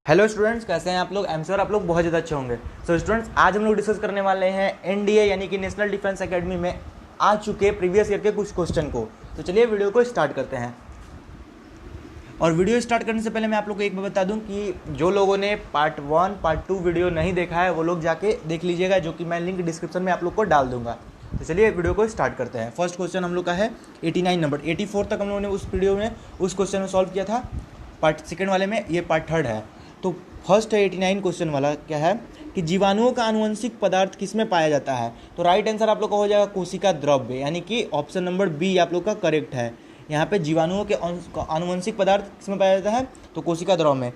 Hello students, कैसे हैं आप लोग। आई एम श्योर आप लोग बहुत ज़्यादा अच्छे होंगे। सो स्टूडेंट्स, आज हम लोग डिस्कस करने वाले हैं एनडीए यानी कि नेशनल डिफेंस एकेडमी में आ चुके प्रीवियस ईयर के कुछ क्वेश्चन को। तो चलिए वीडियो को स्टार्ट करते हैं। और वीडियो स्टार्ट करने से पहले मैं आप लोग को एक बात बता दूं कि जो लोगों ने पार्ट 1 पार्ट 2 वीडियो नहीं देखा है वो लोग जाके देख लीजिएगा, जो कि मैं लिंक डिस्क्रिप्शन में आप लोग को डाल दूंगा। तो चलिए वीडियो को स्टार्ट करते हैं। फर्स्ट क्वेश्चन हम लोग का है 89 नंबर। 84 तक हम लोगों ने उस वीडियो में उस क्वेश्चन में सॉल्व किया था। पार्ट सेकेंड वाले में ये पार्ट थर्ड है। तो फर्स्ट है 89 क्वेश्चन वाला, क्या है कि जीवाणुओं का आनुवंशिक पदार्थ किसमें पाया जाता है। तो राइट आंसर आप लोग का हो जाएगा कोशिका द्रव्य, यानी कि ऑप्शन नंबर बी आप लोग का करेक्ट है। यहाँ पे जीवाणुओं के आनुवंशिक पदार्थ किसमें पाया जाता है, तो कोशिका द्रव में।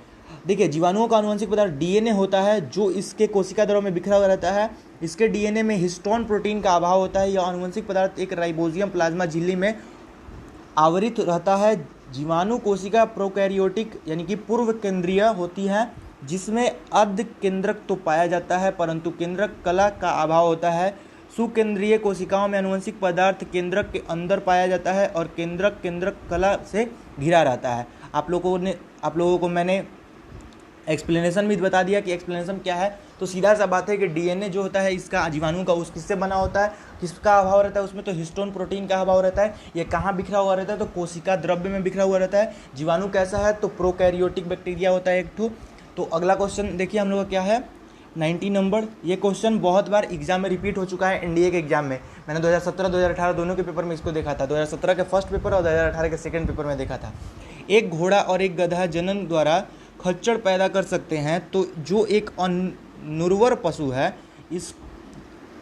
देखिए, जीवाणुओं का आनुवंशिक पदार्थ डीएनए होता है, जो इसके कोशिका द्रव में बिखरा हुआ रहता है। इसके डीएनए में हिस्टोन प्रोटीन का अभाव होता है। यह आनुवंशिक पदार्थ एक राइबोजियम प्लाज्मा झिल्ली में आवरित रहता है। जीवाणु कोशिका प्रोकैरियोटिक यानी कि पूर्व केंद्रीय होती है, जिसमें अर्ध केंद्रक तो पाया जाता है परंतु केंद्रक कला का अभाव होता है। सुकेंद्रीय कोशिकाओं में आनुवंशिक पदार्थ केंद्रक के अंदर पाया जाता है और केंद्रक कला से घिरा रहता है। आप लोगों को मैंने एक्सप्लेनेशन भी बता दिया कि एक्सप्लेनेशन क्या है। तो सीधा सा बात है कि डीएनए जो होता है इसका जीवाणु का, उस किससे बना होता है, किसका अभाव रहता है उसमें, तो हिस्टोन प्रोटीन का अभाव रहता है। ये कहाँ बिखरा हुआ रहता है, तो कोशिका द्रव्य में बिखरा हुआ रहता है। जीवाणु कैसा है, तो प्रोकैरियोटिक बैक्टीरिया होता है एक ठो। तो अगला क्वेश्चन देखिए हम लोग का क्या है 90 नंबर। ये क्वेश्चन बहुत बार एग्जाम में रिपीट हो चुका है। एनडीए के एग्जाम में मैंने 2017 2018 दोनों के पेपर में इसको देखा था। 2017 के फर्स्ट पेपर और 2018 के सेकंड पेपर में देखा था। एक घोड़ा और एक गधा जनन द्वारा खच्चर पैदा कर सकते हैं, तो जो एक अनुर्वर पशु है, इस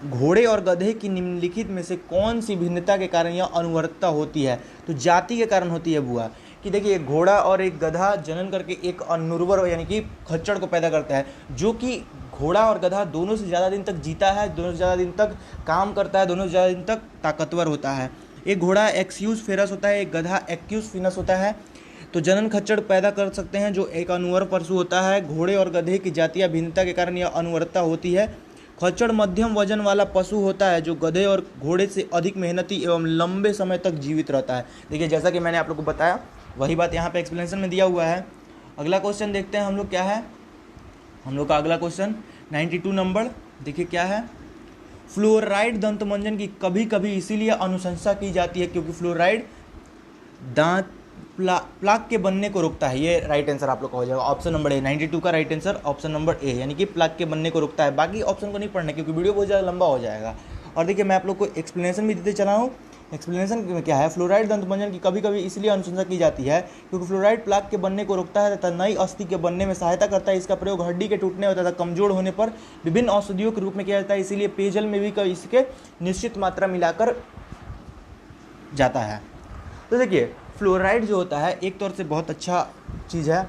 घोड़े और गधे की निम्नलिखित में से कौन सी भिन्नता के कारण यह अनुवर्तता होती है। तो जाति के कारण होती है बुआ, कि देखिए घोड़ा और एक गधा जनन करके एक अनुर्वर यानी कि खच्चर को पैदा करता है, जो कि घोड़ा और गधा दोनों से ज़्यादा दिन तक जीता है, दोनों से ज़्यादा दिन तक काम करता है, दोनों से ज़्यादा दिन तक ताकतवर होता है। एक घोड़ा एक्यूस फेरस होता है, एक गधा एक्यूस फिनस होता है। तो जनन खच्चर पैदा कर सकते हैं जो एक अनुवर पशु होता है। घोड़े और गधे की जातीय भिन्नता के कारण यह अनुवर्तता होती है। खच्चर मध्यम वजन वाला पशु होता है जो गधे और घोड़े से अधिक मेहनती एवं लंबे समय तक जीवित रहता है। देखिए, जैसा कि मैंने आप लोग को बताया वही बात यहाँ पे एक्सप्लेनेशन में दिया हुआ है। अगला क्वेश्चन देखते हैं हम लोग क्या है। हम लोग का अगला क्वेश्चन 92 नंबर। देखिए क्या है, फ्लोराइड दंतमंजन की कभी कभी इसीलिए अनुशंसा की जाती है क्योंकि फ्लोराइड दांत प्लाक के बनने को रोकता है। ये राइट आंसर आप लोग का हो जाएगा ऑप्शन नंबर ए। 92 का right answer option number A, यानी कि प्लाक के बनने को रोकता है। बाकी ऑप्शन को नहीं पढ़ना क्योंकि वीडियो बहुत ज़्यादा लंबा हो जाएगा। और देखिए, मैं आप लोग को एक्सप्लेनेशन भी देते चला हूँ। एक्सप्लेनेशन में क्या है, फ्लोराइड दंतमंजन की कभी कभी इसलिए अनुशंसा की जाती है क्योंकि फ्लोराइड प्लाक के बनने को रोकता है तथा नई अस्थि के बनने में सहायता करता है। इसका प्रयोग हड्डी के टूटने तथा कमजोर होने पर विभिन्न औषधियों के रूप में किया जाता है। इसीलिए पेयजल में भी इसके निश्चित मात्रा मिलाकर जाता है। तो देखिए, फ्लोराइड जो होता है एक तौर से बहुत अच्छा चीज़ है,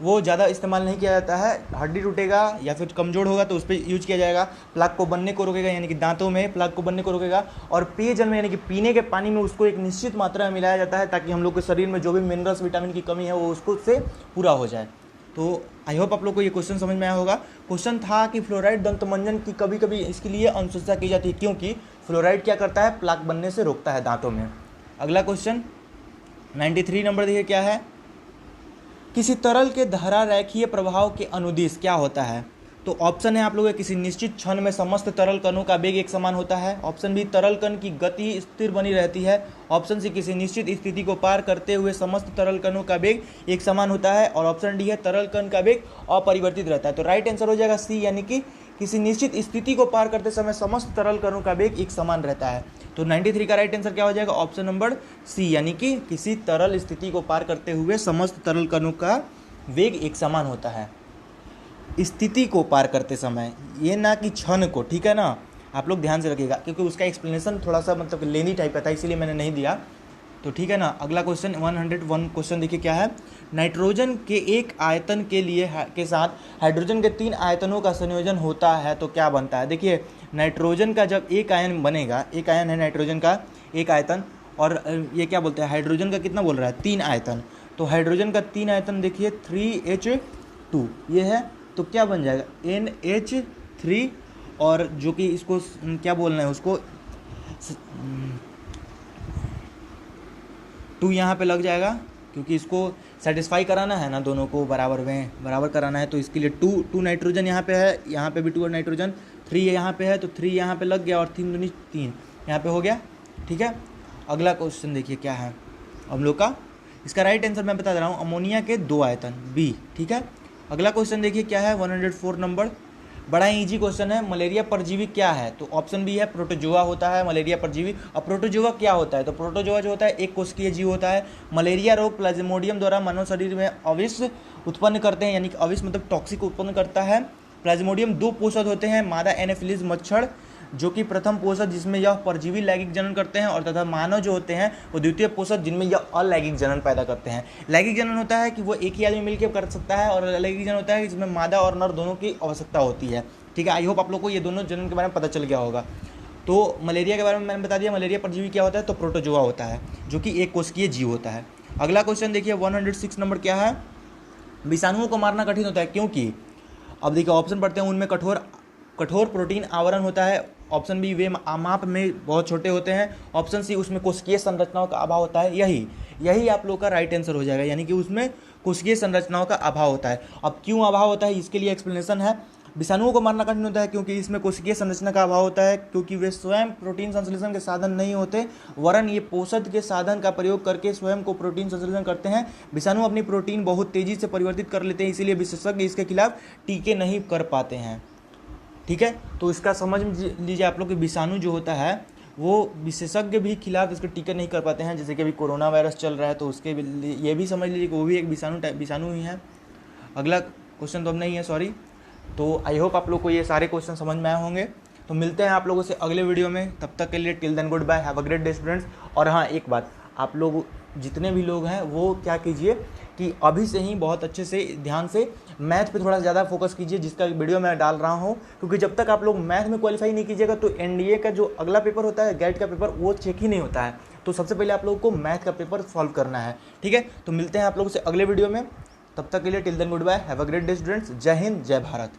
वो ज़्यादा इस्तेमाल नहीं किया जाता है। हड्डी टूटेगा या फिर कमज़ोर होगा तो उस पर यूज किया जाएगा। प्लाक को बनने को रोकेगा, यानी कि दांतों में प्लाक को बनने को रोकेगा। और पेयजल में यानी कि पीने के पानी में उसको एक निश्चित मात्रा में मिलाया जाता है ताकि हम लोग के शरीर में जो भी मिनरल्स विटामिन की कमी है वो उसको से पूरा हो जाए। तो आई होप आप लोग को ये क्वेश्चन समझ में आया होगा। क्वेश्चन था कि फ्लोराइड दंतमंजन की कभी कभी इसके लिए अनुशंसा की जाती है क्योंकि फ्लोराइड क्या करता है, प्लाक बनने से रोकता है दांतों में। अगला क्वेश्चन 93 नंबर देखिए क्या है, किसी तरल के धारा रेखीय प्रभाव के अनुदिश क्या होता है। तो ऑप्शन है आप लोगों के, किसी निश्चित क्षण में समस्त तरल कणों का वेग एक समान होता है। ऑप्शन बी, तरल कण की गति स्थिर बनी रहती है। ऑप्शन सी, किसी निश्चित स्थिति को पार करते हुए समस्त तरल कणों का वेग एक समान होता है। और ऑप्शन डी है, तरल कण का वेग अपरिवर्तित रहता है। तो राइट आंसर हो जाएगा सी, यानी कि किसी निश्चित स्थिति को पार करते समय समस्त तरल कणों का वेग एक समान रहता है। तो 93 का राइट आंसर क्या हो जाएगा, ऑप्शन नंबर सी, यानी कि किसी तरल स्थिति को पार करते हुए समस्त तरल कणों का वेग एक समान होता है। स्थिति को पार करते समय, ये ना कि क्षण को, ठीक है ना। आप लोग ध्यान से रखिएगा क्योंकि उसका एक्सप्लेनेशन थोड़ा सा मतलब लेंदी टाइप का था, इसीलिए मैंने नहीं दिया। तो ठीक है ना। अगला क्वेश्चन 101 क्वेश्चन देखिए क्या है, नाइट्रोजन के एक आयतन के लिए के साथ हाइड्रोजन के 3 आयतनों का संयोजन होता है तो क्या बनता है। देखिए, नाइट्रोजन का जब एक आयन बनेगा, एक आयन है नाइट्रोजन का एक आयतन, और ये क्या बोलते हैं, हाइड्रोजन का कितना बोल रहा है, 3 आयतन। तो हाइड्रोजन का 3 आयतन देखिए 3H2 ये है, तो क्या बन जाएगा NH3, और जो कि इसको क्या बोलना है, उसको 2 यहाँ पे लग जाएगा क्योंकि इसको सेटिस्फाई कराना है ना, दोनों को बराबर कराना है, तो इसके लिए टू नाइट्रोजन यहाँ पे है, यहाँ पे भी 2 नाइट्रोजन, 3 यहाँ पे है तो 3 यहाँ पे लग गया और 3 दूनी 3 यहाँ पे हो गया। ठीक है, अगला क्वेश्चन देखिए क्या है हम लोग का। इसका राइट आंसर मैं बता दे रहा हूँ, अमोनिया के 2 आयतन बी। ठीक है, अगला क्वेश्चन देखिए क्या है, 104 नंबर, बड़ा इजी क्वेश्चन है। मलेरिया परजीवी क्या है? तो ऑप्शन बी है प्रोटोजोआ होता है मलेरिया परजीवी। अब प्रोटोजोआ क्या होता है? तो प्रोटोजोआ जो होता है एक कोशिकीय जीव होता है। मलेरिया रोग प्लाज्मोडियम द्वारा मानव शरीर में अविष उत्पन्न करते हैं, यानी कि अविष मतलब टॉक्सिक उत्पन्न करता है। प्लाज्मोडियम 2 पोषक होते हैं, मादा एनोफिलीज मच्छर जो कि प्रथम पोषक जिसमें यह परजीवी लैंगिक जनन करते हैं, और तथा मानव जो होते हैं वो द्वितीय पोषक जिनमें यह अलैंगिक जनन पैदा करते हैं। लैंगिक जनन होता है कि वो एक ही आदमी मिलकर कर सकता है, और अलैंगिक जनन होता है जिसमें मादा और नर दोनों की आवश्यकता होती है। ठीक है, आई होप आप लोग को ये दोनों जनन के बारे में पता चल गया होगा। तो मलेरिया के बारे में मैंने बता दिया, मलेरिया परजीवी क्या होता है, तो प्रोटोजोआ होता है जो कि एक कोशिकीय जीव होता है। अगला क्वेश्चन देखिए 106 नंबर क्या है, विषाणुओं को मारना कठिन होता है क्योंकि, अब देखिए ऑप्शन पढ़ते हैं, उनमें कठोर प्रोटीन आवरण होता है। ऑप्शन बी वे माप में बहुत छोटे होते हैं। ऑप्शन सी उसमें कोशिकीय संरचनाओं का अभाव होता है। यही आप लोग का राइट आंसर हो जाएगा, यानी कि उसमें कोशिकीय संरचनाओं का अभाव होता है। अब क्यों अभाव होता है इसके लिए एक्सप्लेनेशन है। विषाणुओं को मारना कठिन होता है क्योंकि इसमें कोशिकीय संरचना का अभाव होता है, क्योंकि वे स्वयं प्रोटीन संश्लेषण के साधन नहीं होते, वरन ये पोषक के साधन का प्रयोग करके स्वयं को प्रोटीन संश्लेषण करते हैं। विषाणु अपनी प्रोटीन बहुत तेजी से परिवर्तित कर लेते हैं, इसीलिए विशेषज्ञ इसके खिलाफ टीके नहीं कर पाते हैं। ठीक है, तो इसका समझ लीजिए आप लोग कि विषाणु जो होता है वो विशेषज्ञ भी खिलाफ इसके टीके नहीं कर पाते हैं। जैसे कि अभी कोरोना वायरस चल रहा है तो उसके ये भी समझ लीजिए कि वो भी एक विषाणु ही है। अगला क्वेश्चन तो अब नहीं है, सॉरी। तो आई होप आप लोग को ये सारे क्वेश्चन समझ में आए होंगे। तो मिलते हैं आप लोगों से अगले वीडियो में, तब तक के लिए till then good bye, have a great day students. और हाँ, एक बात, आप लोग जितने भी लोग हैं वो क्या कीजिए कि अभी से ही बहुत अच्छे से ध्यान से मैथ पे थोड़ा ज़्यादा फोकस कीजिए, जिसका वीडियो मैं डाल रहा हूँ, क्योंकि जब तक आप लोग मैथ में क्वालिफाई नहीं कीजिएगा तो एनडीए का जो अगला पेपर होता है, गेट का पेपर, वो चेक ही नहीं होता है। तो सबसे पहले आप लोगों को मैथ का पेपर सॉल्व करना है। ठीक है, तो मिलते हैं आप लोगों से अगले वीडियो में, तब तक के लिए till then good bye, have a great day students. जय हिंद, जय भारत।